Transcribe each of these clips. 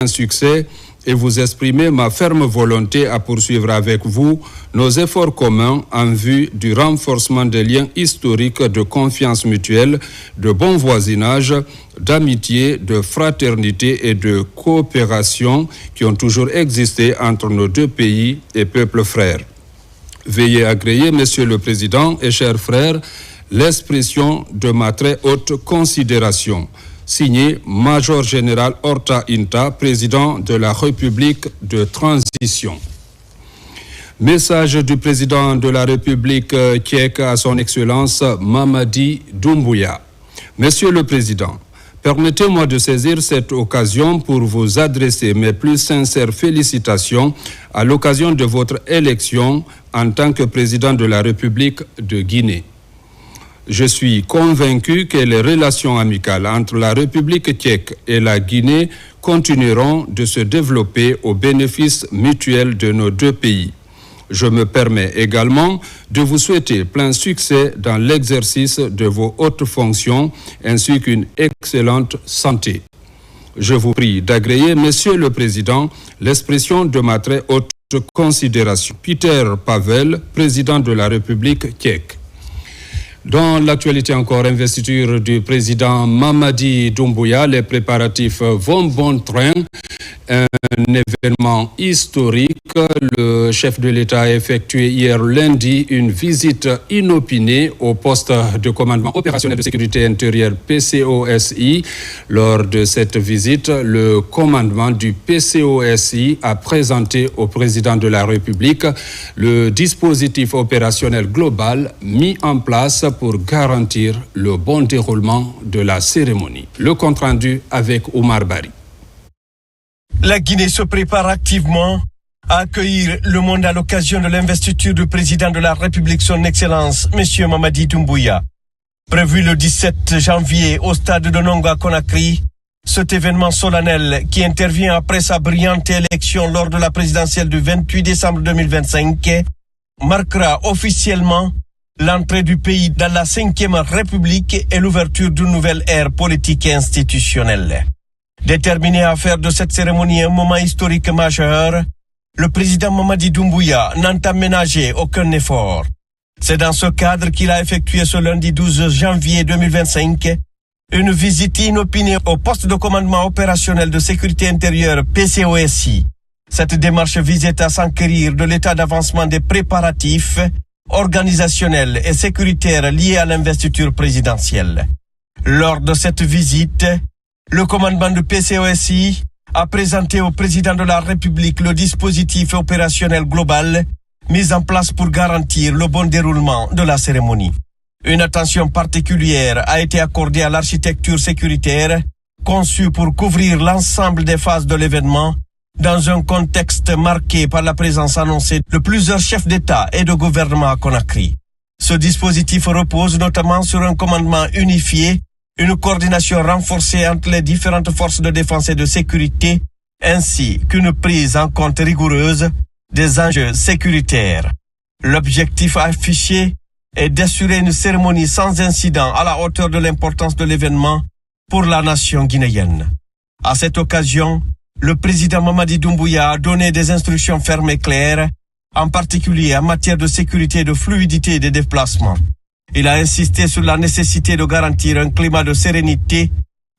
un succès et vous exprimer ma ferme volonté à poursuivre avec vous nos efforts communs en vue du renforcement des liens historiques de confiance mutuelle, de bon voisinage, d'amitié, de fraternité et de coopération qui ont toujours existé entre nos deux pays et peuples frères. Veuillez agréer, Monsieur le Président et chers frères, l'expression de ma très haute considération. Signé Major Général Horta Inta, président de la République de transition. Message du président de la République tchèque à son Excellence Mamadi Doumbouya. Monsieur le Président, permettez-moi de saisir cette occasion pour vous adresser mes plus sincères félicitations à l'occasion de votre élection en tant que président de la République de Guinée. Je suis convaincu que les relations amicales entre la République tchèque et la Guinée continueront de se développer au bénéfice mutuel de nos deux pays. Je me permets également de vous souhaiter plein succès dans l'exercice de vos hautes fonctions ainsi qu'une excellente santé. Je vous prie d'agréer, Monsieur le Président, l'expression de ma très haute considération. Peter Pavel, président de la République tchèque. Dans l'actualité encore, investiture du président Mamadi Doumbouya, les préparatifs vont bon train. Un événement historique. Le chef de l'État a effectué hier lundi une visite inopinée au poste de commandement opérationnel de sécurité intérieure PCOSI. Lors de cette visite, le commandement du PCOSI a présenté au président de la République le dispositif opérationnel global mis en place pour garantir le bon déroulement de la cérémonie. Le compte-rendu avec Oumar Bari. La Guinée se prépare activement à accueillir le monde à l'occasion de l'investiture du président de la République, son Excellence, M. Mamadi Doumbouya. Prévu le 17 janvier au stade de Nongo à Conakry, cet événement solennel qui intervient après sa brillante élection lors de la présidentielle du 28 décembre 2025 marquera officiellement l'entrée du pays dans la 5e République et l'ouverture d'une nouvelle ère politique et institutionnelle. Déterminé à faire de cette cérémonie un moment historique majeur, le président Mamadi Doumbouya n'entame ménager aucun effort. C'est dans ce cadre qu'il a effectué ce lundi 12 janvier 2025 une visite inopinée au poste de commandement opérationnel de sécurité intérieure PCOSI. Cette démarche visait à s'enquérir de l'état d'avancement des préparatifs organisationnels et sécuritaires liés à l'investiture présidentielle. Lors de cette visite, le commandement du PCOSI a présenté au président de la République le dispositif opérationnel global mis en place pour garantir le bon déroulement de la cérémonie. Une attention particulière a été accordée à l'architecture sécuritaire conçue pour couvrir l'ensemble des phases de l'événement dans un contexte marqué par la présence annoncée de plusieurs chefs d'État et de gouvernement à Conakry. Ce dispositif repose notamment sur un commandement unifié, une coordination renforcée entre les différentes forces de défense et de sécurité, ainsi qu'une prise en compte rigoureuse des enjeux sécuritaires. L'objectif affiché est d'assurer une cérémonie sans incident à la hauteur de l'importance de l'événement pour la nation guinéenne. À cette occasion, le président Mamadi Doumbouya a donné des instructions fermes et claires, en particulier en matière de sécurité et de fluidité des déplacements. Il a insisté sur la nécessité de garantir un climat de sérénité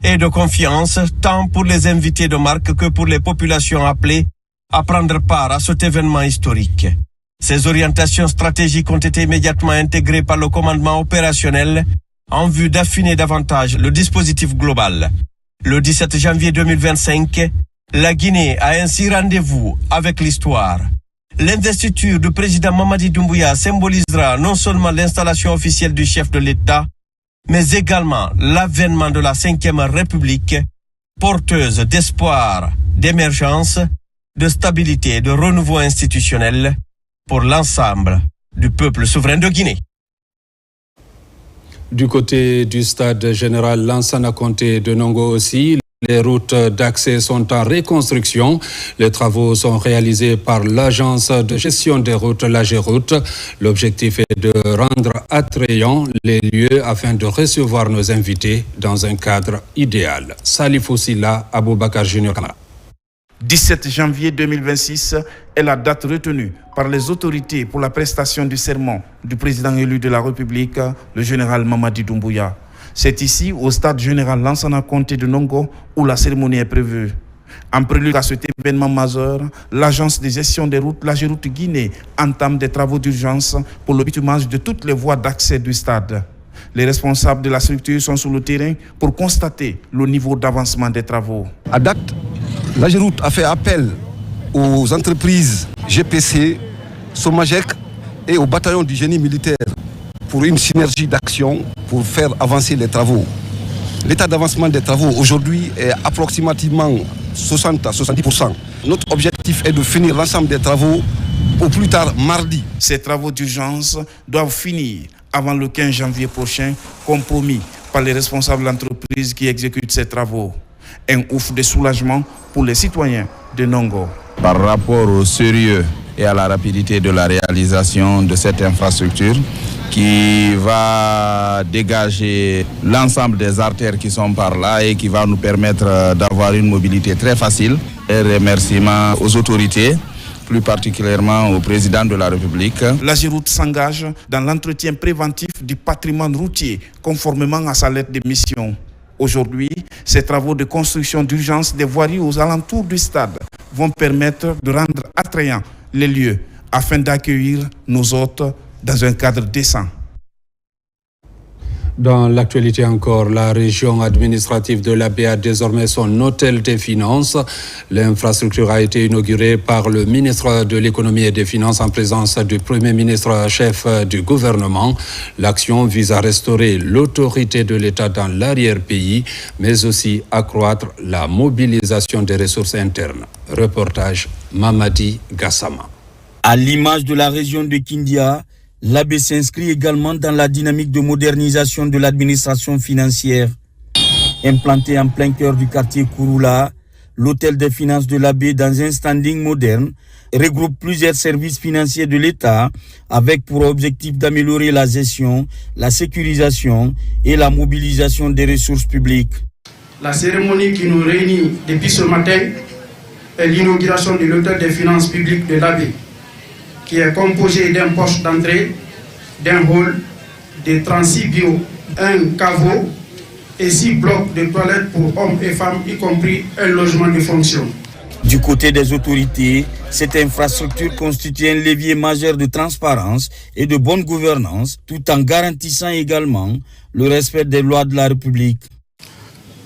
et de confiance, tant pour les invités de marque que pour les populations appelées à prendre part à cet événement historique. Ces orientations stratégiques ont été immédiatement intégrées par le commandement opérationnel en vue d'affiner davantage le dispositif global. Le 17 janvier 2025, la Guinée a ainsi rendez-vous avec l'histoire. L'investiture du président Mamadi Doumbouya symbolisera non seulement l'installation officielle du chef de l'État, mais également l'avènement de la 5e République, porteuse d'espoir, d'émergence, de stabilité et de renouveau institutionnel pour l'ensemble du peuple souverain de Guinée. Du côté du stade général Lansana Conté de Nongo aussi, les routes d'accès sont en reconstruction. Les travaux sont réalisés par l'agence de gestion des routes, l'AGEROUTE. L'objectif est de rendre attrayants les lieux afin de recevoir nos invités dans un cadre idéal. Salifou Silla, Aboubakar Junior Camara. 17 janvier 2026 est la date retenue par les autorités pour la prestation du serment du président élu de la République, le général Mamadi Doumbouya. C'est ici, au stade général Lansana Conté de Nongo, où la cérémonie est prévue. En prélude à cet événement majeur, l'agence de gestion des routes, l'AGEROUTE Guinée, entame des travaux d'urgence pour le bitumage de toutes les voies d'accès du stade. Les responsables de la structure sont sur le terrain pour constater le niveau d'avancement des travaux. À date, l'AGEROUTE a fait appel aux entreprises GPC, Somagec et au bataillon du génie militaire pour une synergie d'action pour faire avancer les travaux. L'état d'avancement des travaux aujourd'hui est approximativement 60 à 70%. Notre objectif est de finir l'ensemble des travaux au plus tard mardi. Ces travaux d'urgence doivent finir avant le 15 janvier prochain, comme promis par les responsables d'entreprises qui exécutent ces travaux. Un ouf de soulagement pour les citoyens de Nongo. Par rapport au sérieux et à la rapidité de la réalisation de cette infrastructure, qui va dégager l'ensemble des artères qui sont par là et qui va nous permettre d'avoir une mobilité très facile. Et remerciements aux autorités, plus particulièrement au président de la République. L'AGEROUTE s'engage dans l'entretien préventif du patrimoine routier, conformément à sa lettre de mission. Aujourd'hui, ces travaux de construction d'urgence des voiries aux alentours du stade vont permettre de rendre attrayants les lieux afin d'accueillir nos hôtes dans un cadre décent. Dans l'actualité encore, la région administrative de l'Abbé a désormais son hôtel des finances. L'infrastructure a été inaugurée par le ministre de l'économie et des finances en présence du premier ministre chef du gouvernement. L'action vise à restaurer l'autorité de l'État dans l'arrière-pays, mais aussi accroître la mobilisation des ressources internes. Reportage Mamadi Gassama. À l'image de la région de Kindia, l'Abbé s'inscrit également dans la dynamique de modernisation de l'administration financière. Implanté en plein cœur du quartier Kouroula, l'hôtel des finances de l'Abbé, dans un standing moderne, regroupe plusieurs services financiers de l'État avec pour objectif d'améliorer la gestion, la sécurisation et la mobilisation des ressources publiques. La cérémonie qui nous réunit depuis ce matin est l'inauguration de l'hôtel des finances publiques de l'Abbé, qui est composé d'un poste d'entrée, d'un hall, de 36 bureaux, un caveau et 6 blocs de toilettes pour hommes et femmes, y compris un logement de fonction. Du côté des autorités, cette infrastructure constitue un levier majeur de transparence et de bonne gouvernance, tout en garantissant également le respect des lois de la République.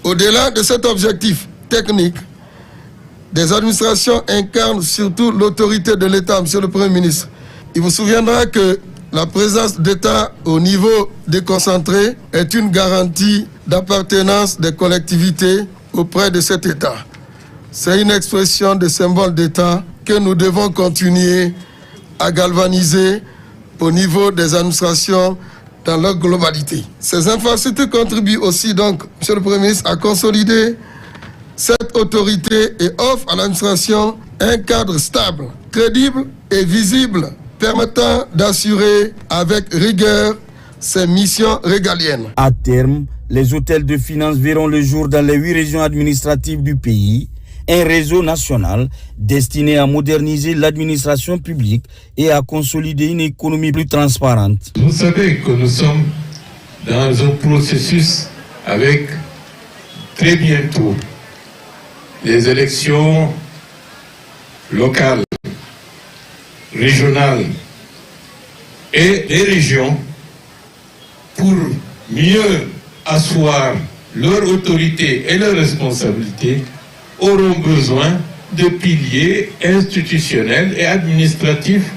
Au-delà de cet objectif technique, des administrations incarnent surtout l'autorité de l'État, Monsieur le Premier ministre. Il vous souviendra que la présence d'État au niveau déconcentré est une garantie d'appartenance des collectivités auprès de cet État. C'est une expression de symbole d'État que nous devons continuer à galvaniser au niveau des administrations dans leur globalité. Ces infrastructures contribuent aussi donc, Monsieur le Premier ministre, à consolider cette autorité et offre à l'administration un cadre stable, crédible et visible, permettant d'assurer avec rigueur ses missions régaliennes. À terme, les hôtels de finances verront le jour dans les 8 régions administratives du pays, un réseau national destiné à moderniser l'administration publique et à consolider une économie plus transparente. Vous savez que nous sommes dans un processus avec très bientôt les élections locales, régionales et des régions pour mieux asseoir leur autorité et leur responsabilité auront besoin de piliers institutionnels et administratifs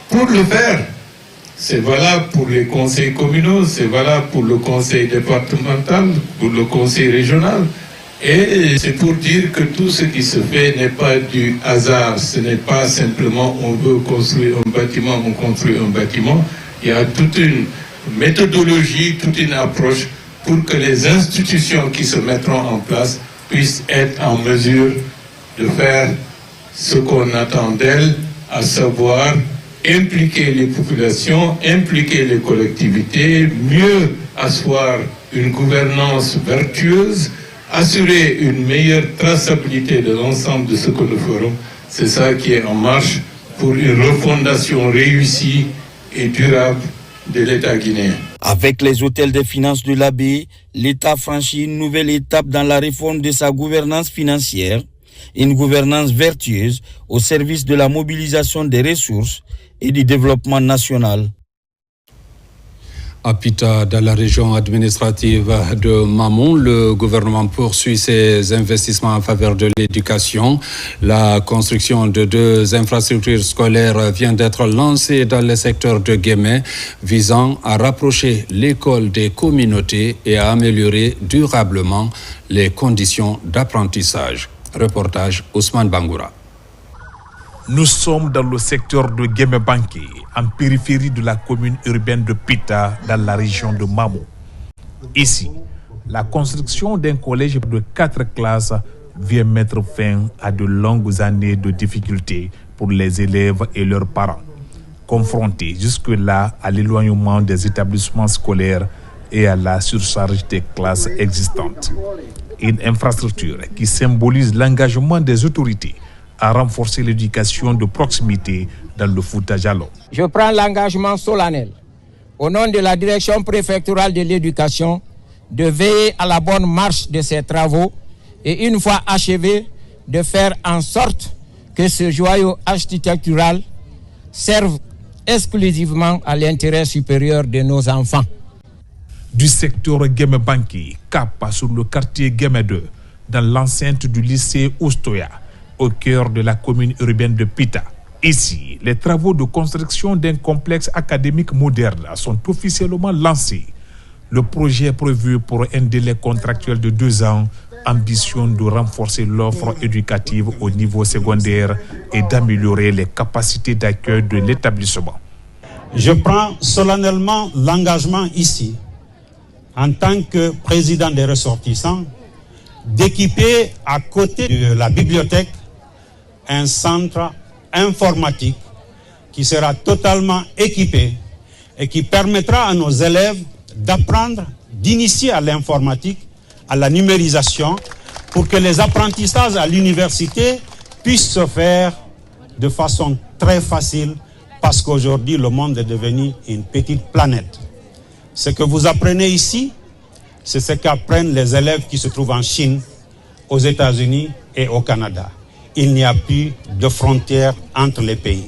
pour le faire. C'est valable pour les conseils communaux, c'est valable pour le conseil départemental, pour le conseil régional. Et c'est pour dire que tout ce qui se fait n'est pas du hasard. Ce n'est pas simplement on veut construire un bâtiment, on construit un bâtiment. Il y a toute une méthodologie, toute une approche pour que les institutions qui se mettront en place puissent être en mesure de faire ce qu'on attend d'elles, à savoir impliquer les populations, impliquer les collectivités, mieux asseoir une gouvernance vertueuse assurer une meilleure traçabilité de l'ensemble de ce que nous ferons. C'est ça qui est en marche pour une refondation réussie et durable de l'État guinéen. Avec les hôtels des finances de l'AB, l'État franchit une nouvelle étape dans la réforme de sa gouvernance financière, une gouvernance vertueuse au service de la mobilisation des ressources et du développement national. À Pita, dans la région administrative de Mamon, le gouvernement poursuit ses investissements en faveur de l'éducation. La construction de 2 infrastructures scolaires vient d'être lancée dans le secteur de Guémé, visant à rapprocher l'école des communautés et à améliorer durablement les conditions d'apprentissage. Reportage Ousmane Bangoura. Nous sommes dans le secteur de Guémé-Banké, en périphérie de la commune urbaine de Pita, dans la région de Mamou. Ici, la construction d'un collège de 4 classes vient mettre fin à de longues années de difficultés pour les élèves et leurs parents, confrontés jusque-là à l'éloignement des établissements scolaires et à la surcharge des classes existantes. Une infrastructure qui symbolise l'engagement des autorités à renforcer l'éducation de proximité dans le Fouta Djallon. Je prends l'engagement solennel, au nom de la direction préfectorale de l'éducation, de veiller à la bonne marche de ces travaux et une fois achevés, de faire en sorte que ce joyau architectural serve exclusivement à l'intérêt supérieur de nos enfants. Du secteur Guémé-Banké, cap sur le quartier Guémé 2, dans l'enceinte du lycée Oustoya, au cœur de la commune urbaine de Pita. Ici, les travaux de construction d'un complexe académique moderne sont officiellement lancés. Le projet prévu pour un délai contractuel de 2 ans ambitionne de renforcer l'offre éducative au niveau secondaire et d'améliorer les capacités d'accueil de l'établissement. Je prends solennellement l'engagement ici, en tant que président des ressortissants, d'équiper à côté de la bibliothèque un centre informatique qui sera totalement équipé et qui permettra à nos élèves d'apprendre, d'initier à l'informatique, à la numérisation, pour que les apprentissages à l'université puissent se faire de façon très facile, parce qu'aujourd'hui le monde est devenu une petite planète. Ce que vous apprenez ici, c'est ce qu'apprennent les élèves qui se trouvent en Chine, aux États-Unis et au Canada. Il n'y a plus de frontières entre les pays.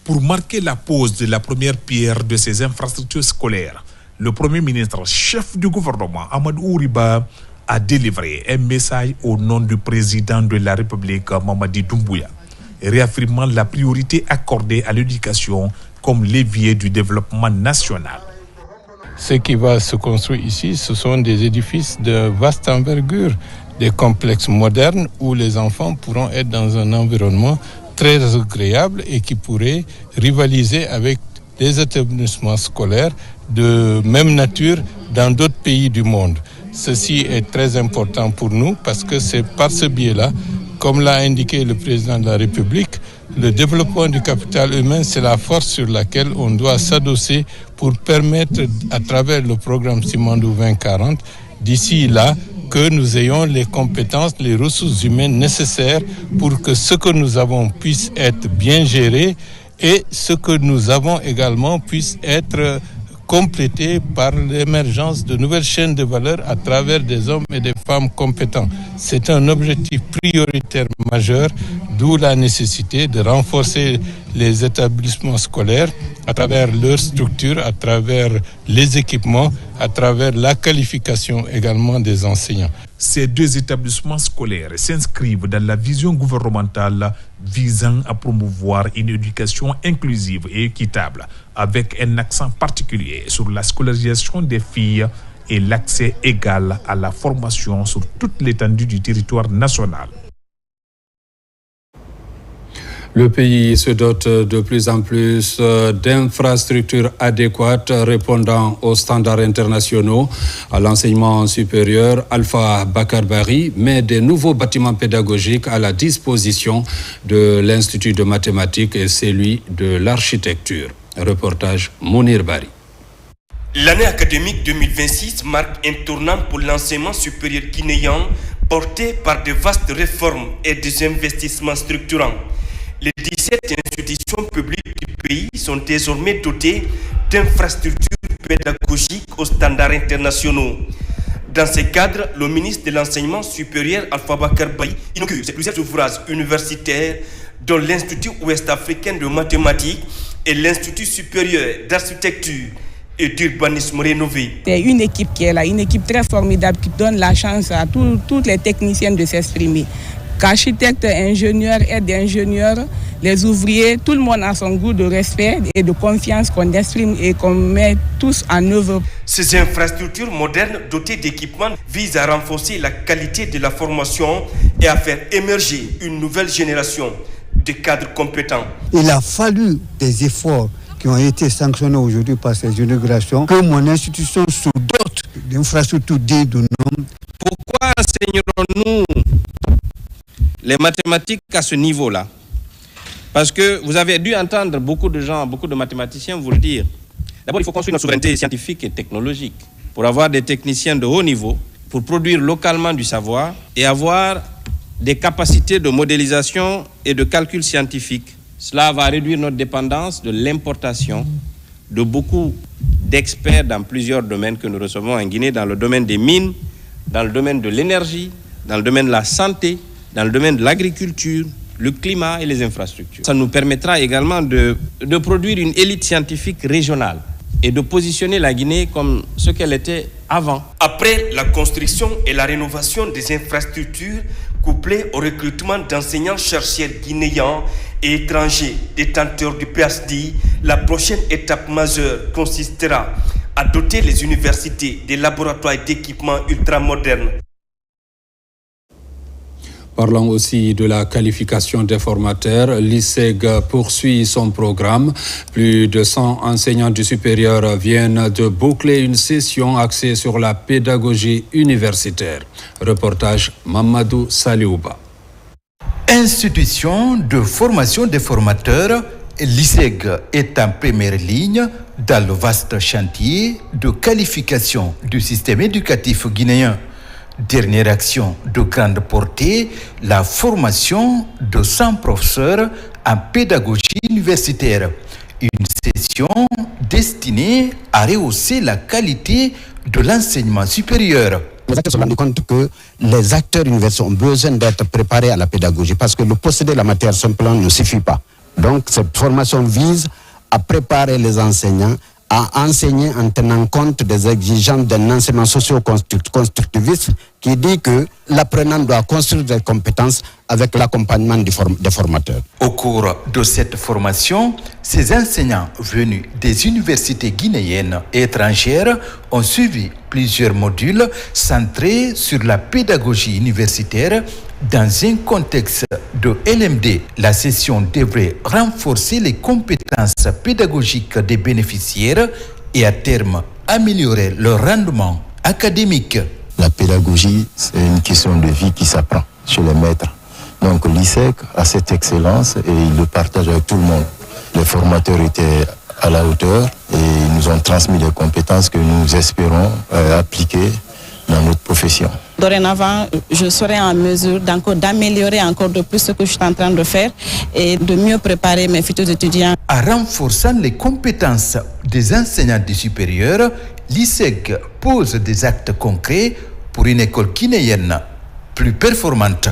Pour marquer la pose de la première pierre de ces infrastructures scolaires, le Premier ministre, chef du gouvernement, Amadou Ouriba, a délivré un message au nom du président de la République, Mamadi Doumbouya, réaffirmant la priorité accordée à l'éducation comme levier du développement national. Ce qui va se construire ici, ce sont des édifices de vaste envergure, des complexes modernes où les enfants pourront être dans un environnement très agréable et qui pourraient rivaliser avec des établissements scolaires de même nature dans d'autres pays du monde. Ceci est très important pour nous parce que c'est par ce biais-là, comme l'a indiqué le président de la République, le développement du capital humain, c'est la force sur laquelle on doit s'adosser pour permettre, à travers le programme Simandou 2040, d'ici là, que nous ayons les compétences, les ressources humaines nécessaires pour que ce que nous avons puisse être bien géré et ce que nous avons également puisse être complété par l'émergence de nouvelles chaînes de valeur à travers des hommes et des femmes compétents. C'est un objectif prioritaire majeur, d'où la nécessité de renforcer les établissements scolaires à travers leur structure, à travers les équipements, à travers la qualification également des enseignants. Ces 2 établissements scolaires s'inscrivent dans la vision gouvernementale visant à promouvoir une éducation inclusive et équitable, avec un accent particulier sur la scolarisation des filles et l'accès égal à la formation sur toute l'étendue du territoire national. Le pays se dote de plus en plus d'infrastructures adéquates répondant aux standards internationaux. À l'enseignement supérieur, Alpha Bakar Bari met des nouveaux bâtiments pédagogiques à la disposition de l'Institut de mathématiques et celui de l'architecture. Reportage Mounir Bari. L'année académique 2026 marque un tournant pour l'enseignement supérieur guinéen, porté par de vastes réformes et des investissements structurants. Les 17 institutions publiques du pays sont désormais dotées d'infrastructures pédagogiques aux standards internationaux. Dans ce cadre, le ministre de l'Enseignement supérieur Alpha Bakar Baye inaugure plusieurs ouvrages universitaires dont l'Institut ouest-africain de mathématiques et l'Institut supérieur d'architecture et d'urbanisme rénové. C'est une équipe qui est là, une équipe très formidable qui donne la chance à tous les techniciens de s'exprimer. Qu'architectes, ingénieurs, aides-ingénieurs, les ouvriers, tout le monde a son goût de respect et de confiance qu'on exprime et qu'on met tous en œuvre. Ces infrastructures modernes dotées d'équipements visent à renforcer la qualité de la formation et à faire émerger une nouvelle génération de cadres compétents. Il a fallu des efforts qui ont été sanctionnés aujourd'hui par ces inaugurations, que mon institution se dote d'infrastructures dignes de nom. Pourquoi enseignerons-nous les mathématiques à ce niveau-là? Parce que vous avez dû entendre beaucoup de gens, beaucoup de mathématiciens vous le dire. D'abord, il faut construire notre souveraineté scientifique et technologique pour avoir des techniciens de haut niveau, pour produire localement du savoir et avoir des capacités de modélisation et de calcul scientifique. Cela va réduire notre dépendance de l'importation de beaucoup d'experts dans plusieurs domaines que nous recevons en Guinée, dans le domaine des mines, dans le domaine de l'énergie, dans le domaine de la santé, dans le domaine de l'agriculture, le climat et les infrastructures. Ça nous permettra également de produire une élite scientifique régionale et de positionner la Guinée comme ce qu'elle était avant. Après la construction et la rénovation des infrastructures, couplées au recrutement d'enseignants-chercheurs guinéens et étrangers détenteurs du PhD, la prochaine étape majeure consistera à doter les universités des laboratoires d'équipements ultramodernes. Parlant aussi de la qualification des formateurs, l'ISEG poursuit son programme. Plus de 100 enseignants du supérieur viennent de boucler une session axée sur la pédagogie universitaire. Reportage Mamadou Saliouba. Institution de formation des formateurs, l'ISEG est en première ligne dans le vaste chantier de qualification du système éducatif guinéen. Dernière action de grande portée, la formation de 100 professeurs en pédagogie universitaire. Une session destinée à rehausser la qualité de l'enseignement supérieur. Les acteurs se sont rendus compte que les acteurs universitaires ont besoin d'être préparés à la pédagogie parce que le posséder la matière simplement ne suffit pas. Donc cette formation vise à préparer les enseignants à enseigner en tenant compte des exigences d'un enseignement socio-constructiviste qui dit que l'apprenant doit construire des compétences avec l'accompagnement des formateurs. Au cours de cette formation, ces enseignants venus des universités guinéennes et étrangères ont suivi plusieurs modules centrés sur la pédagogie universitaire dans un contexte de LMD. La session devrait renforcer les compétences pédagogiques des bénéficiaires et à terme améliorer leur rendement académique. La pédagogie, c'est une question de vie qui s'apprend chez les maîtres. Donc l'ISEG a cette excellence et il le partage avec tout le monde. Les formateurs étaient à la hauteur et ils nous ont transmis des compétences que nous espérons appliquer dans notre profession. Dorénavant, je serai en mesure d'améliorer encore de plus ce que je suis en train de faire et de mieux préparer mes futurs étudiants. En renforçant les compétences des enseignants du supérieur, l'ISEG pose des actes concrets pour une école guinéenne plus performante.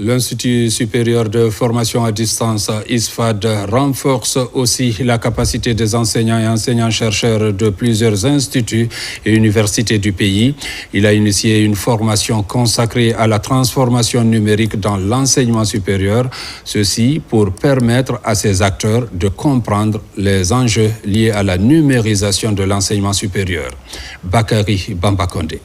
L'Institut supérieur de formation à distance, ISFAD, renforce aussi la capacité des enseignants et enseignants-chercheurs de plusieurs instituts et universités du pays. Il a initié une formation consacrée à la transformation numérique dans l'enseignement supérieur, ceci pour permettre à ces acteurs de comprendre les enjeux liés à la numérisation de l'enseignement supérieur. Bakary Bambakonde.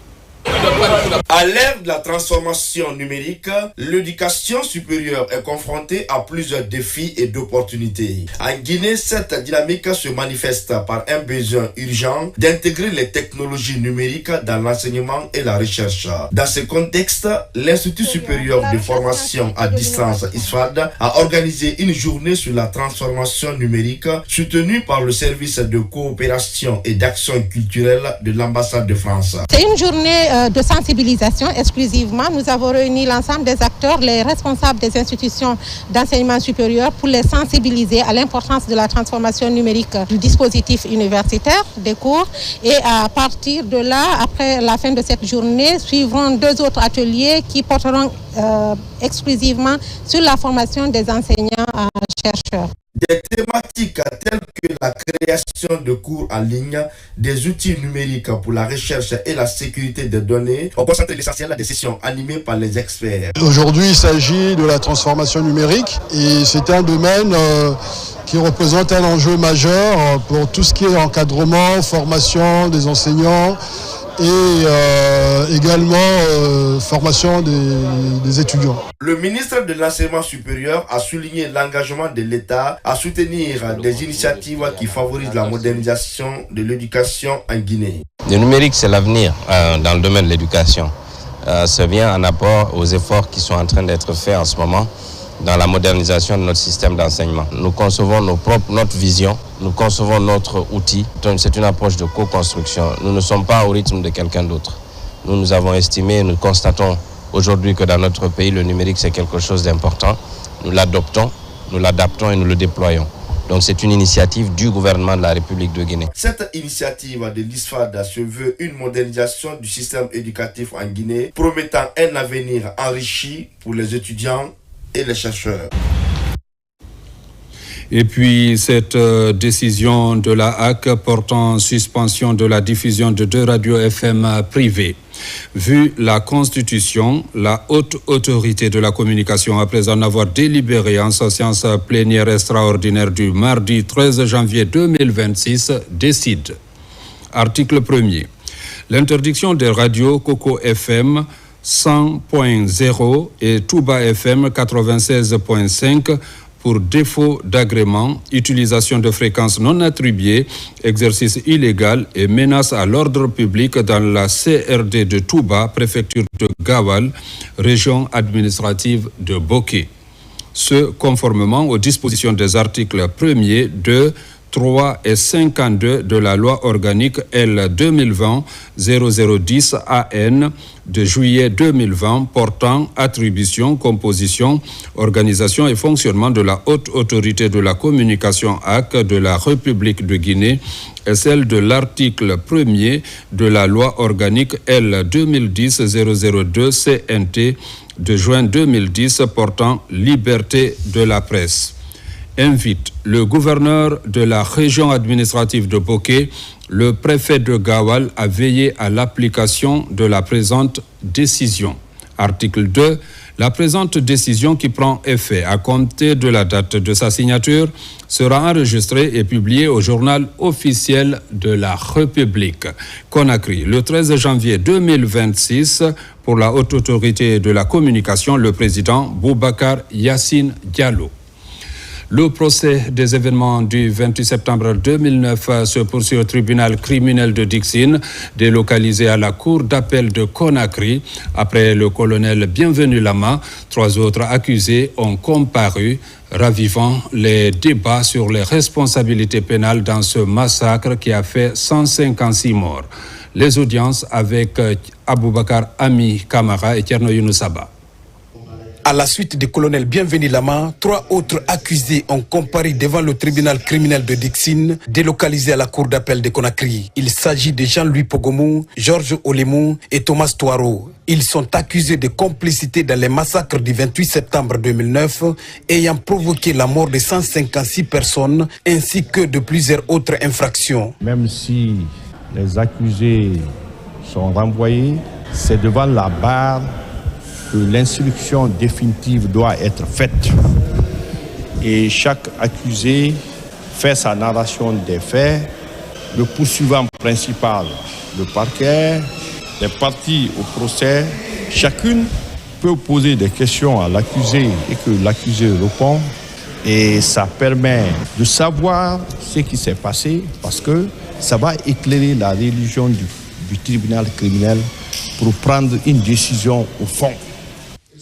À l'ère de la transformation numérique, l'éducation supérieure est confrontée à plusieurs défis et d'opportunités. En Guinée, cette dynamique se manifeste par un besoin urgent d'intégrer les technologies numériques dans l'enseignement et la recherche. Dans ce contexte, l'Institut supérieur de formation à distance ISFAD a organisé une journée sur la transformation numérique soutenue par le service de coopération et d'action culturelle de l'ambassade de France. C'est une journée de sensibilisation exclusivement. Nous avons réuni l'ensemble des acteurs, les responsables des institutions d'enseignement supérieur pour les sensibiliser à l'importance de la transformation numérique du dispositif universitaire, des cours. Et à partir de là, après la fin de cette journée, suivront 2 autres ateliers qui porteront exclusivement sur la formation des enseignants-chercheurs. Des thématiques telles que la création de cours en ligne, des outils numériques pour la recherche et la sécurité des données ont concentré l'essentiel des sessions animées par les experts. Aujourd'hui, il s'agit de la transformation numérique et c'est un domaine qui représente un enjeu majeur pour tout ce qui est encadrement, formation des enseignants et également formation des étudiants. Le ministre de l'Enseignement supérieur a souligné l'engagement de l'État à soutenir des initiatives qui favorisent la modernisation de l'éducation en Guinée. Le numérique, c'est l'avenir dans le domaine de l'éducation. Ça vient en apport aux efforts qui sont en train d'être faits en ce moment dans la modernisation de notre système d'enseignement. Nous concevons notre vision, nous concevons notre outil. C'est une approche de co-construction. Nous ne sommes pas au rythme de quelqu'un d'autre. Nous avons estimé, nous constatons aujourd'hui que dans notre pays, le numérique, c'est quelque chose d'important. Nous l'adoptons, nous l'adaptons et nous le déployons. Donc c'est une initiative du gouvernement de la République de Guinée. Cette initiative de l'ISFAD se veut une modernisation du système éducatif en Guinée, promettant un avenir enrichi pour les étudiants et les chercheurs. Et puis cette décision de la HAC portant suspension de la diffusion de 2 radios FM privées. Vu la Constitution, la haute autorité de la communication, après en avoir délibéré en sa séance plénière extraordinaire du mardi 13 janvier 2026, décide. Article 1er. L'interdiction des radios Coco FM 100.0 et Touba FM 96.5 pour défaut d'agrément, utilisation de fréquences non attribuées, exercice illégal et menace à l'ordre public dans la CRD de Touba, préfecture de Gawal, région administrative de Boké. Ce conformément aux dispositions des articles 1er, 2, 3 et 52 de la loi organique L 2020-0010 AN de juillet 2020 portant attribution, composition, organisation et fonctionnement de la haute autorité de la communication HAC de la République de Guinée et celle de l'article 1er de la loi organique L 2010-002 CNT de juin 2010 portant liberté de la presse. Invite le gouverneur de la région administrative de Boké, le préfet de Gawal à veiller à l'application de la présente décision. Article 2. La présente décision qui prend effet à compter de la date de sa signature sera enregistrée et publiée au journal officiel de la République. Conakry, le 13 janvier 2026, pour la haute autorité de la communication, le président Boubacar Yassine Diallo. Le procès des événements du 28 septembre 2009 se poursuit au tribunal criminel de Dixine, délocalisé à la cour d'appel de Conakry. Après le colonel Bienvenu Lama, 3 autres accusés ont comparu, ravivant les débats sur les responsabilités pénales dans ce massacre qui a fait 156 morts. Les audiences avec Aboubakar Ami Kamara et Tierno Younoussaba. À la suite du colonel Bienvenu Lama, 3 autres accusés ont comparu devant le tribunal criminel de Dixine, délocalisé à la cour d'appel de Conakry. Il s'agit de Jean-Louis Pogomou, Georges Olemou et Thomas Touaro. Ils sont accusés de complicité dans les massacres du 28 septembre 2009, ayant provoqué la mort de 156 personnes, ainsi que de plusieurs autres infractions. Même si les accusés sont renvoyés, c'est devant la barre que l'instruction définitive doit être faite. Et chaque accusé fait sa narration des faits. Le poursuivant principal, le parquet, les parties au procès, chacune peut poser des questions à l'accusé et que l'accusé répond. Et ça permet de savoir ce qui s'est passé parce que ça va éclairer la religion du tribunal criminel pour prendre une décision au fond.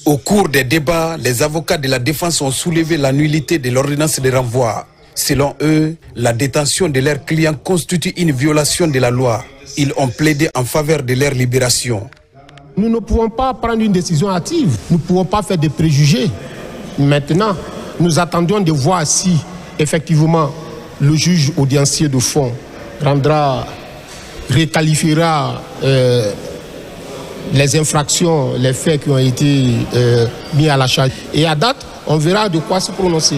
Au cours des débats, les avocats de la défense ont soulevé la nullité de l'ordonnance de renvoi. Selon eux, la détention de leurs clients constitue une violation de la loi. Ils ont plaidé en faveur de leur libération. Nous ne pouvons pas prendre une décision hâtive. Nous ne pouvons pas faire des préjugés. Maintenant, nous attendions de voir si, effectivement, le juge audiencier de fond réqualifiera les infractions, les faits qui ont été mis à la charge. Et à date, on verra de quoi se prononcer.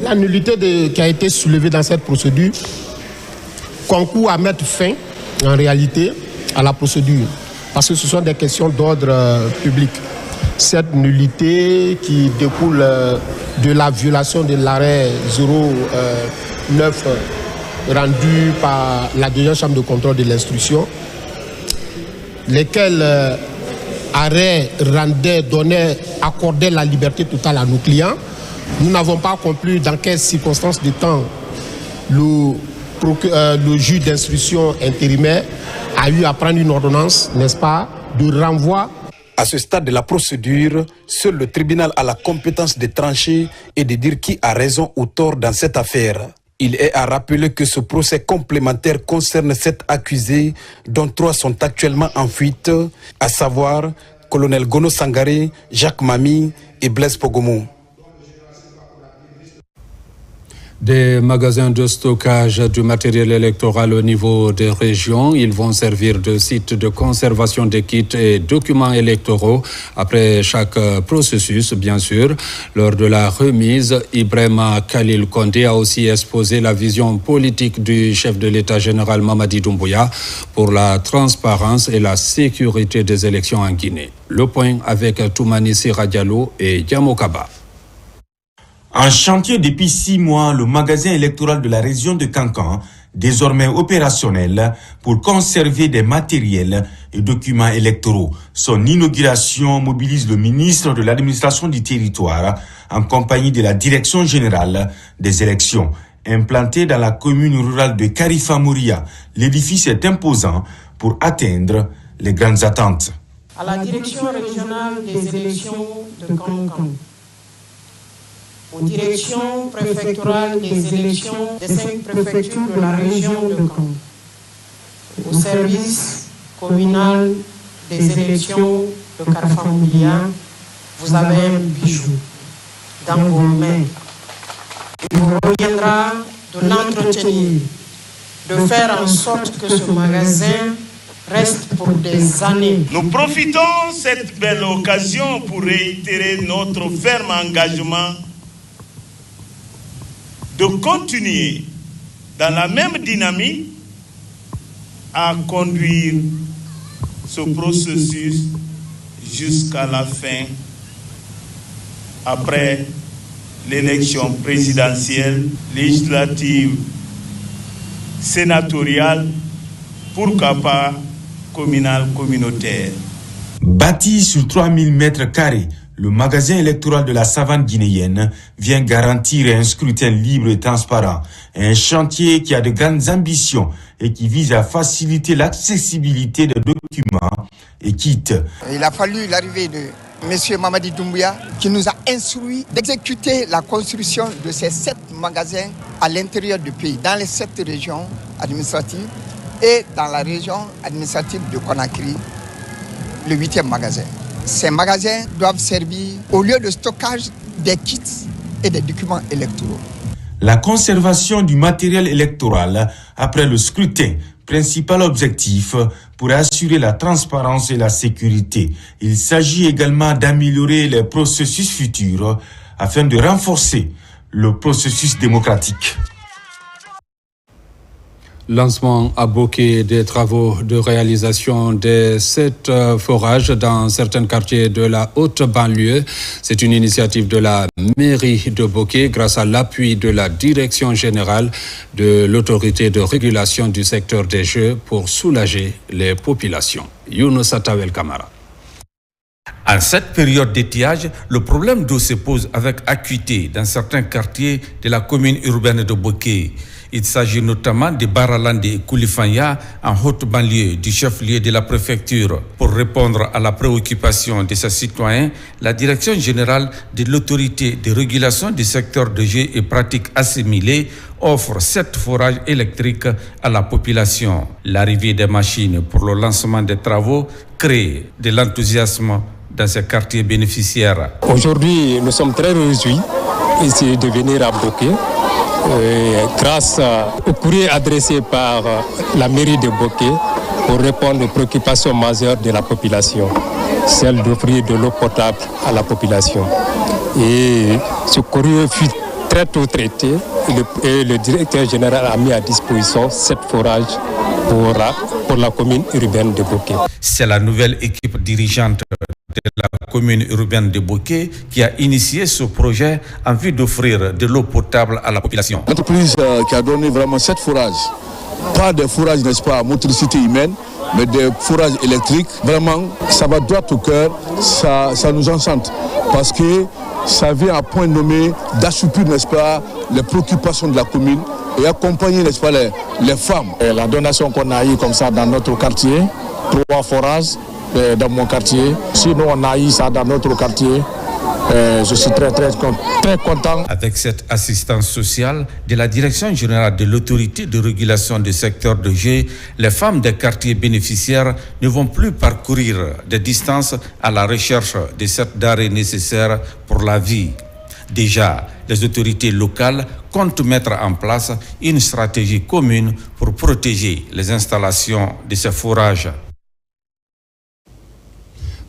La nullité qui a été soulevée dans cette procédure concourt à mettre fin, en réalité, à la procédure. Parce que ce sont des questions d'ordre public. Cette nullité qui découle de la violation de l'arrêt 09 rendu par la deuxième chambre de contrôle de l'instruction, lesquels arrêts accordaient la liberté totale à nos clients. Nous n'avons pas compris dans quelles circonstances de temps le juge d'instruction intérimaire a eu à prendre une ordonnance, n'est-ce pas, de renvoi. À ce stade de la procédure, seul le tribunal a la compétence de trancher et de dire qui a raison ou tort dans cette affaire. Il est à rappeler que ce procès complémentaire concerne 7 accusés, dont 3 sont actuellement en fuite, à savoir Colonel Gono Sangaré, Jacques Mami et Blaise Pogomou. Des magasins de stockage du matériel électoral au niveau des régions. Ils vont servir de site de conservation des kits et documents électoraux après chaque processus, bien sûr. Lors de la remise, Ibrahima Khalil Condé a aussi exposé la vision politique du chef de l'État général Mamadi Doumbouya pour la transparence et la sécurité des élections en Guinée. Le point avec Toumani Sira Diallo et Yamokaba. En chantier depuis 6 mois, le magasin électoral de la région de Kankan, désormais opérationnel pour conserver des matériels et documents électoraux. Son inauguration mobilise le ministre de l'administration du territoire en compagnie de la direction générale des élections. Implanté dans la commune rurale de Karifa-Mouria, l'édifice est imposant pour atteindre les grandes attentes. À la direction régionale des élections de Kankan, aux directions préfectorales des élections des 5 préfectures de la région de Caen, au service communal des élections de Karifa-Mouria, vous avez un bijou dans vos mains. Il vous reviendra de l'entretenir, de faire en sorte que ce magasin reste pour des années. Nous profitons de cette belle occasion pour réitérer notre ferme engagement de continuer dans la même dynamique à conduire ce processus jusqu'à la fin, après l'élection présidentielle, législative, sénatoriale, pourquoi pas communale, communautaire. Bâti sur 3000 mètres carrés, le magasin électoral de la savane guinéenne vient garantir un scrutin libre et transparent. Un chantier qui a de grandes ambitions et qui vise à faciliter l'accessibilité des documents et kits. Il a fallu l'arrivée de M. Mamadi Doumbouya qui nous a instruit d'exécuter la construction de ces 7 magasins à l'intérieur du pays, dans les 7 régions administratives et dans la région administrative de Conakry, le 8e magasin. Ces magasins doivent servir au lieu de stockage des kits et des documents électoraux. La conservation du matériel électoral après le scrutin, principal objectif pour assurer la transparence et la sécurité. Il s'agit également d'améliorer les processus futurs afin de renforcer le processus démocratique. Lancement à Boké des travaux de réalisation de 7 forages dans certains quartiers de la haute banlieue. C'est une initiative de la mairie de Boké grâce à l'appui de la direction générale de l'autorité de régulation du secteur des jeux pour soulager les populations. Younous Atawel Kamara. En cette période d'étiage, le problème d'eau se pose avec acuité dans certains quartiers de la commune urbaine de Boké. Il s'agit notamment de Baralande et Koulifanya en haute banlieue du chef-lieu de la préfecture. Pour répondre à la préoccupation de ses citoyens, la direction générale de l'autorité de régulation du secteur de jeux et pratiques assimilées offre 7 forages électriques à la population. L'arrivée des machines pour le lancement des travaux crée de l'enthousiasme dans ces quartiers bénéficiaires. Aujourd'hui, nous sommes très réjouis ici de venir à Boké. Grâce au courrier adressé par la mairie de Boké pour répondre aux préoccupations majeures de la population, celle d'offrir de l'eau potable à la population. Et ce courrier fut très tôt traité et le directeur général a mis à disposition 7 forages pour la commune urbaine de Boké. C'est la nouvelle équipe dirigeante de la commune urbaine de Boké qui a initié ce projet en vue d'offrir de l'eau potable à la population. L'entreprise qui a donné vraiment 7 forages, pas des forages, n'est-ce pas, à motricité humaine, mais des forages électriques, vraiment, ça va droit au cœur, ça nous enchante, parce que ça vient à point nommé d'assouplir, n'est-ce pas, les préoccupations de la commune et accompagner, n'est-ce pas, les femmes. Et la donation qu'on a eue comme ça dans notre quartier, 3 forages, dans mon quartier. Si nous on a eu ça dans notre quartier, je suis très content. Avec cette assistance sociale de la direction générale de l'autorité de régulation du secteur de jeu, les femmes des quartiers bénéficiaires ne vont plus parcourir des distances à la recherche de cette denrée nécessaire pour la vie. Déjà, les autorités locales comptent mettre en place une stratégie commune pour protéger les installations de ces forages.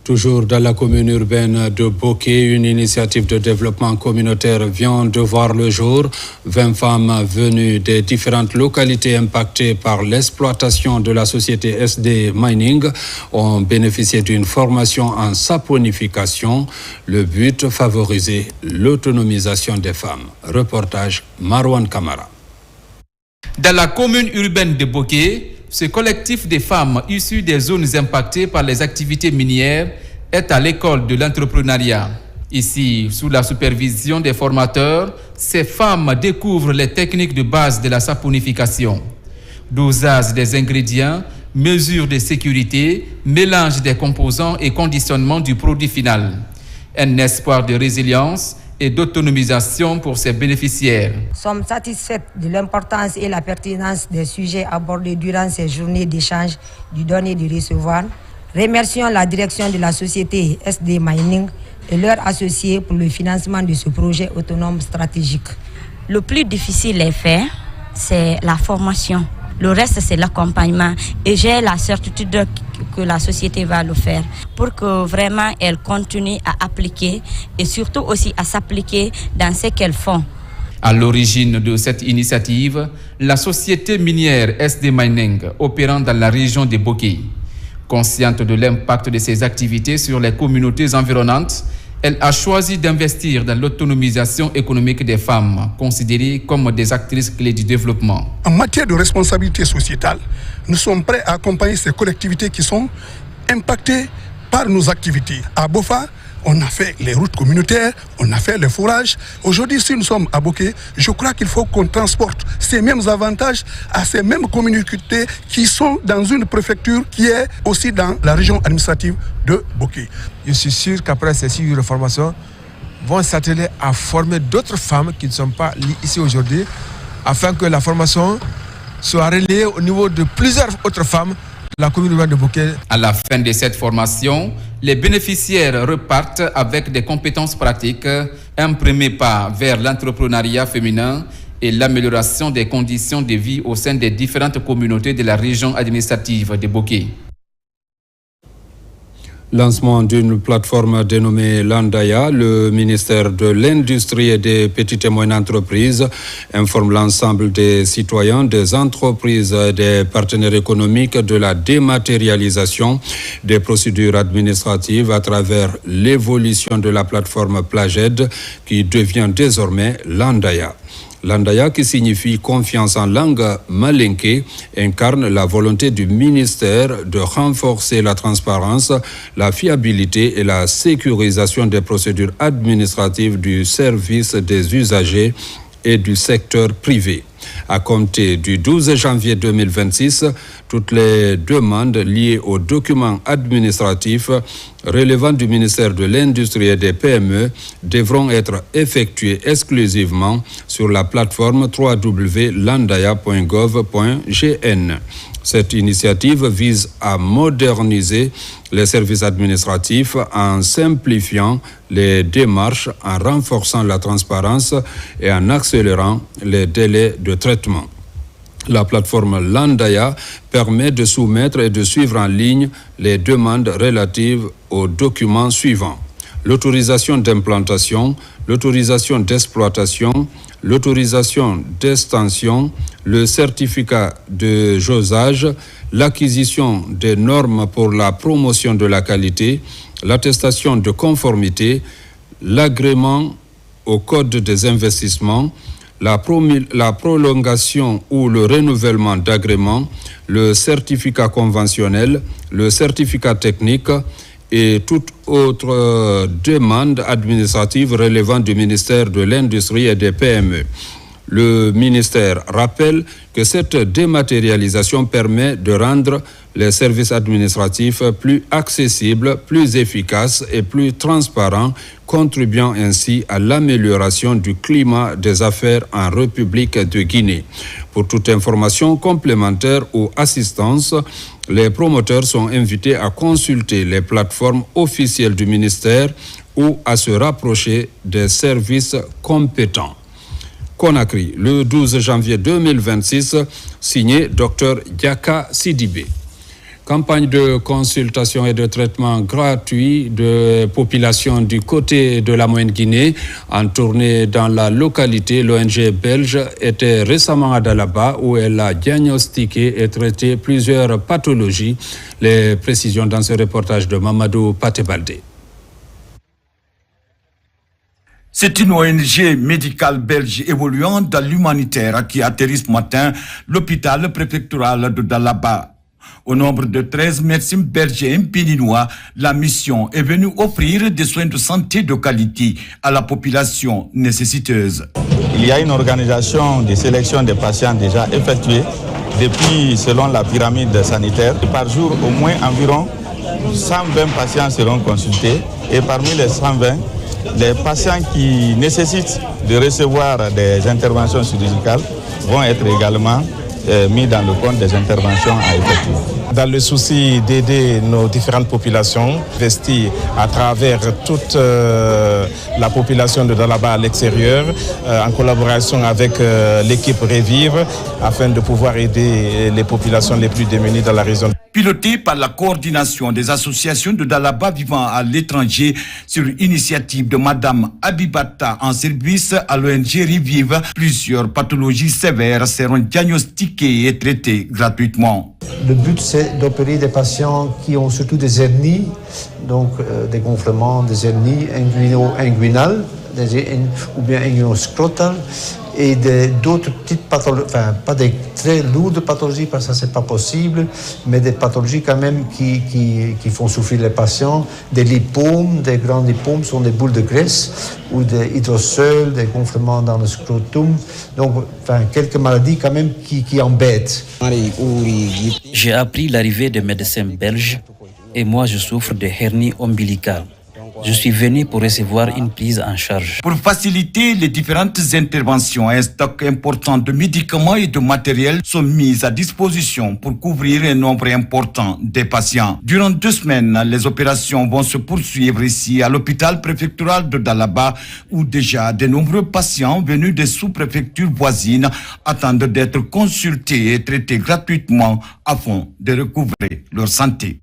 Toujours dans la commune urbaine de Boké, une initiative de développement communautaire vient de voir le jour. 20 femmes venues des différentes localités impactées par l'exploitation de la société SD Mining ont bénéficié d'une formation en saponification. Le but, favoriser l'autonomisation des femmes. Reportage Marwan Kamara. Dans la commune urbaine de Boké, ce collectif de femmes issues des zones impactées par les activités minières est à l'école de l'entrepreneuriat. Ici, sous la supervision des formateurs, ces femmes découvrent les techniques de base de la saponification. Dosage des ingrédients, mesure de sécurité, mélange des composants et conditionnement du produit final. Un espoir de résilience et d'autonomisation pour ses bénéficiaires. Nous sommes satisfaits de l'importance et la pertinence des sujets abordés durant ces journées d'échange du donner et du recevoir. Remercions la direction de la société SD Mining et leurs associés pour le financement de ce projet autonome stratégique. Le plus difficile à faire, c'est la formation. Le reste, c'est l'accompagnement. Et j'ai la certitude que la société va le faire pour que vraiment elle continue à appliquer et surtout aussi à s'appliquer dans ce qu'elles font. À l'origine de cette initiative, la société minière SD Mining opérant dans la région de Boké. Consciente de l'impact de ses activités sur les communautés environnantes, elle a choisi d'investir dans l'autonomisation économique des femmes, considérées comme des actrices clés du développement. En matière de responsabilité sociétale, nous sommes prêts à accompagner ces collectivités qui sont impactées par nos activités. À Bofa, on a fait les routes communautaires, on a fait les forages. Aujourd'hui, si nous sommes à Boké, je crois qu'il faut qu'on transporte ces mêmes avantages à ces mêmes communautés qui sont dans une préfecture qui est aussi dans la région administrative de Boké. Je suis sûr qu'après ces 6 jours de formation, vont s'atteler à former d'autres femmes qui ne sont pas ici aujourd'hui, afin que la formation soit relayée au niveau de plusieurs autres femmes de la commune urbaine de Boké. À la fin de cette formation, les bénéficiaires repartent avec des compétences pratiques, un premier pas vers l'entrepreneuriat féminin et l'amélioration des conditions de vie au sein des différentes communautés de la région administrative de Boké. Lancement d'une plateforme dénommée Landaya, le ministère de l'Industrie et des petites et moyennes entreprises informe l'ensemble des citoyens, des entreprises et des partenaires économiques de la dématérialisation des procédures administratives à travers l'évolution de la plateforme Plaged qui devient désormais Landaya. Landaya, qui signifie confiance en langue malinké, incarne la volonté du ministère de renforcer la transparence, la fiabilité et la sécurisation des procédures administratives du service des usagers et du secteur privé. À compter du 12 janvier 2026, toutes les demandes liées aux documents administratifs relevant du ministère de l'Industrie et des PME devront être effectuées exclusivement sur la plateforme www.landaya.gov.gn. Cette initiative vise à moderniser les services administratifs en simplifiant les démarches, en renforçant la transparence et en accélérant les délais de traitement. La plateforme Landaya permet de soumettre et de suivre en ligne les demandes relatives aux documents suivants: l'autorisation d'implantation, l'autorisation d'exploitation, l'autorisation d'extension, le certificat de josage, l'acquisition des normes pour la promotion de la qualité, l'attestation de conformité, l'agrément au code des investissements, la prolongation ou le renouvellement d'agrément, le certificat conventionnel, le certificat technique et toute autre demande administrative relevant du ministère de l'Industrie et des PME. Le ministère rappelle que cette dématérialisation permet de rendre les services administratifs plus accessibles, plus efficaces et plus transparents, contribuant ainsi à l'amélioration du climat des affaires en République de Guinée. Pour toute information complémentaire ou assistance, les promoteurs sont invités à consulter les plateformes officielles du ministère ou à se rapprocher des services compétents. Conakry, le 12 janvier 2026, signé Dr Diaka Sidibé. Campagne de consultation et de traitement gratuit de population du côté de la Moyenne-Guinée en tournée dans la localité. L'ONG belge était récemment à Dalaba où elle a diagnostiqué et traité plusieurs pathologies. Les précisions dans ce reportage de Mamadou Patebaldé. C'est une ONG médicale belge évoluant dans l'humanitaire qui atterrit ce matin l'hôpital préfectoral de Dalaba. Au nombre de 13 médecins belges et impéninois, la mission est venue offrir des soins de santé de qualité à la population nécessiteuse. Il y a une organisation de sélection des patients déjà effectuée depuis, selon la pyramide sanitaire. Par jour, au moins environ 120 patients seront consultés et parmi les 120, les patients qui nécessitent de recevoir des interventions chirurgicales vont être également mis dans le compte des interventions à effectuer. Dans le souci d'aider nos différentes populations, investies à travers toute la population de Dalaba à l'extérieur, en collaboration avec l'équipe Revive, afin de pouvoir aider les populations les plus démunies dans la région. Piloté par la coordination des associations de Dalaba vivant à l'étranger sur initiative de Madame Abibata en service à l'ONG Revive, plusieurs pathologies sévères seront diagnostiquées et traitées gratuitement. Le but, c'est d'opérer des patients qui ont surtout des hernies, donc des gonflements des hernies inguino-inguinales ou bien inguino-scrotales, et d'autres petites pathologies, enfin pas des très lourdes pathologies parce que ça c'est pas possible, mais des pathologies quand même qui font souffrir les patients, des lipomes, des grands lipomes sont des boules de graisse ou des hydroceles, des gonflements dans le scrotum, donc enfin quelques maladies quand même qui embêtent. J'ai appris l'arrivée des médecins belges et moi je souffre de hernie ombilicale. Je suis venu pour recevoir une prise en charge. Pour faciliter les différentes interventions, un stock important de médicaments et de matériel sont mis à disposition pour couvrir un nombre important des patients. Durant 2 semaines, les opérations vont se poursuivre ici à l'hôpital préfectoral de Dalaba, où déjà de nombreux patients venus des sous-préfectures voisines attendent d'être consultés et traités gratuitement afin de recouvrer leur santé.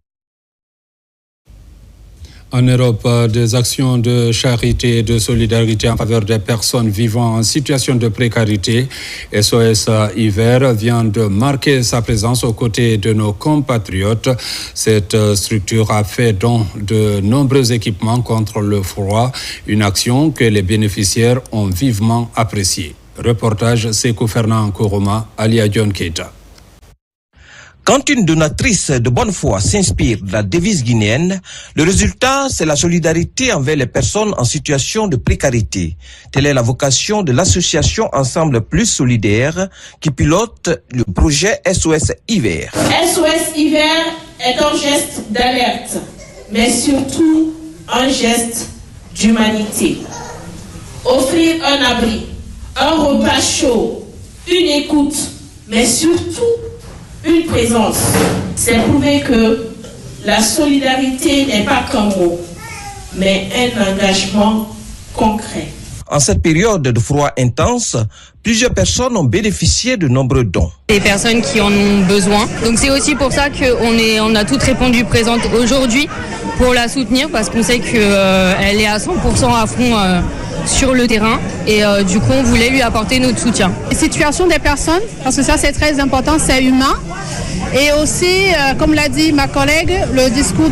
En Europe, des actions de charité et de solidarité en faveur des personnes vivant en situation de précarité, SOS Hiver, vient de marquer sa présence aux côtés de nos compatriotes. Cette structure a fait don de nombreux équipements contre le froid, une action que les bénéficiaires ont vivement appréciée. Reportage Sekou Fernand Koroma, Alia John Keita. Quand une donatrice de bonne foi s'inspire de la devise guinéenne, le résultat, c'est la solidarité envers les personnes en situation de précarité. Telle est la vocation de l'association Ensemble Plus Solidaire qui pilote le projet SOS Hiver. SOS Hiver est un geste d'alerte, mais surtout un geste d'humanité. Offrir un abri, un repas chaud, une écoute, mais surtout une présence. C'est prouver que la solidarité n'est pas qu'un mot, mais un engagement concret. En cette période de froid intense, plusieurs personnes ont bénéficié de nombreux dons. Des personnes qui en ont besoin. Donc c'est aussi pour ça qu'on a toutes répondu présentes aujourd'hui pour la soutenir, parce qu'on sait qu'elle est à 100% à fond sur le terrain et du coup on voulait lui apporter notre soutien. La situation des personnes, parce que ça c'est très important, c'est humain. Et aussi, comme l'a dit ma collègue, le discours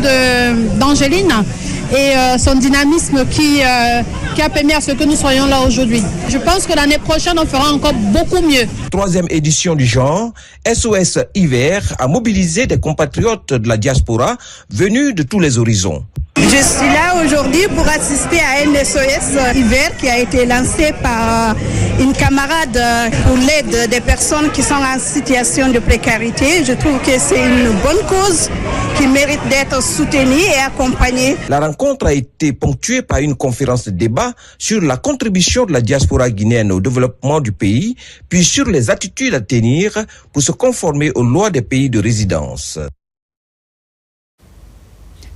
d'Angéline et son dynamisme qui a permis à ce que nous soyons là aujourd'hui. Je pense que l'année prochaine, on fera encore beaucoup mieux. 3e édition du genre, SOS Hiver a mobilisé des compatriotes de la diaspora venus de tous les horizons. Je suis là aujourd'hui pour assister à un SOS Hiver qui a été lancé par une camarade pour l'aide des personnes qui sont en situation de précarité. Je trouve que c'est une bonne cause qui mérite d'être soutenue et accompagnée. La rencontre a été ponctuée par une conférence de débat sur la contribution de la diaspora guinéenne au développement du pays, puis sur les attitudes à tenir pour se conformer aux lois des pays de résidence.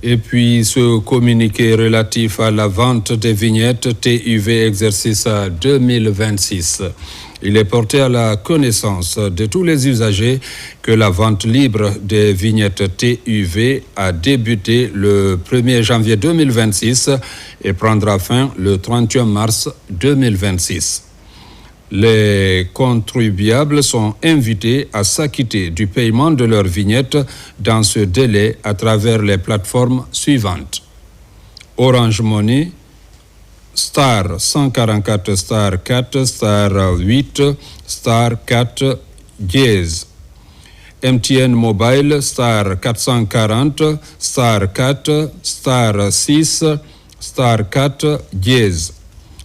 Et puis ce communiqué relatif à la vente des vignettes TUV exercice 2026. Il est porté à la connaissance de tous les usagers que la vente libre des vignettes TUV a débuté le 1er janvier 2026 et prendra fin le 31 mars 2026. Les contribuables sont invités à s'acquitter du paiement de leurs vignettes dans ce délai à travers les plateformes suivantes. Orange Money, star 144 star 4 star 8 star 4 dièse. MTN Mobile star 440 star 4 star 6 star 4 dièse.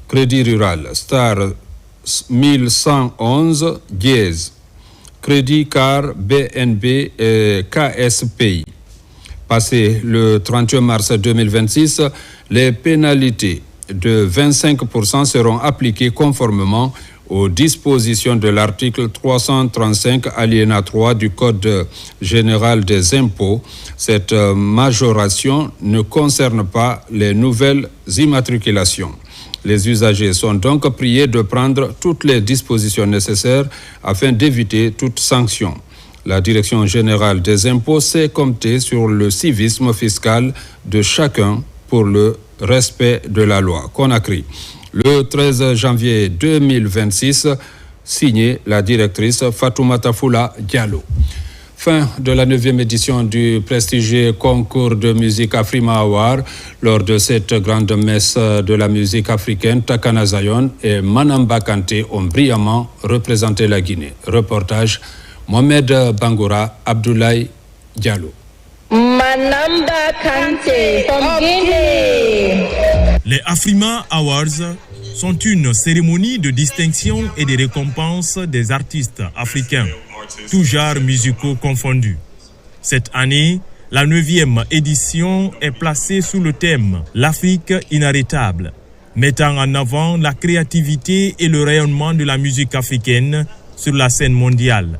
Crédit Rural star 1111 dièse. Crédit Car BNB et KSPI. Passé le 31 mars 2026, les pénalités de 25% seront appliquées conformément aux dispositions de l'article 335 alinéa 3 du Code général des impôts. Cette majoration ne concerne pas les nouvelles immatriculations. Les usagers sont donc priés de prendre toutes les dispositions nécessaires afin d'éviter toute sanction. La Direction générale des impôts sait compter sur le civisme fiscal de chacun pour le respect de la loi. Conakry, le 13 janvier 2026, signé la directrice Fatoumata Foula Diallo. Fin de la 9e édition du prestigieux concours de musique Afrima Award. Lors de cette grande messe de la musique africaine, Takana Zion et Manamba Kanté ont brillamment représenté la Guinée. Reportage Mohamed Bangoura, Abdoulaye Diallo. Manamba Kanté, Guinée. Les Afrima Awards sont une cérémonie de distinction et de récompense des artistes africains, tous genres musicaux confondus. Cette année, la 9e édition est placée sous le thème « L'Afrique inarrêtable », mettant en avant la créativité et le rayonnement de la musique africaine sur la scène mondiale.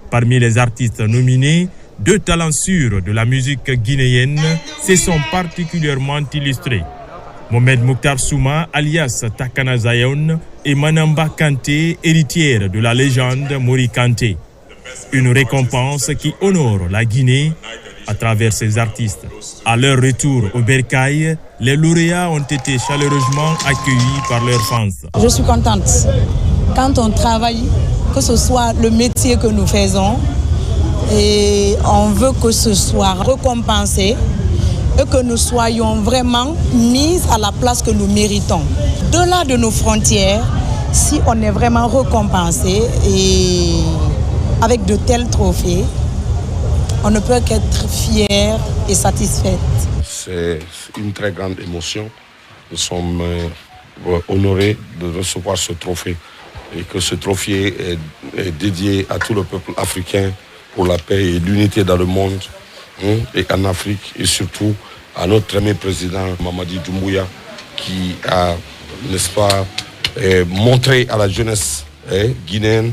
Parmi les artistes nominés, 2 talents sûrs de la musique guinéenne se sont particulièrement illustrés. Mohamed Mokhtar Souma, alias Takana Zion, et Manamba Kanté, héritière de la légende Mori Kanté. Une récompense qui honore la Guinée à travers ces artistes. À leur retour au Bercail, les lauréats ont été chaleureusement accueillis par leurs fans. Je suis contente. Quand on travaille, que ce soit le métier que nous faisons, et on veut que ce soit récompensé et que nous soyons vraiment mis à la place que nous méritons. De-delà de nos frontières, si on est vraiment récompensé et avec de tels trophées, on ne peut qu'être fier et satisfait. C'est une très grande émotion. Nous sommes honorés de recevoir ce trophée et que ce trophée est dédié à tout le peuple africain pour la paix et l'unité dans le monde et en Afrique, et surtout à notre aimé président Mamadi Doumbouya qui a, n'est-ce pas, montré à la jeunesse guinéenne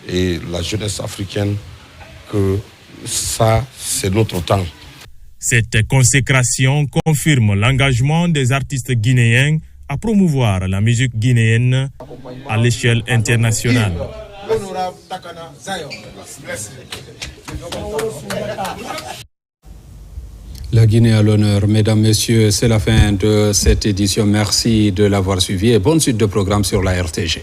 et la jeunesse africaine que ça, c'est notre temps. Cette consécration confirme l'engagement des artistes guinéens à promouvoir la musique guinéenne à l'échelle internationale. La Guinée à l'honneur. Mesdames, Messieurs, c'est la fin de cette édition. Merci de l'avoir suivi et bonne suite de programme sur la RTG.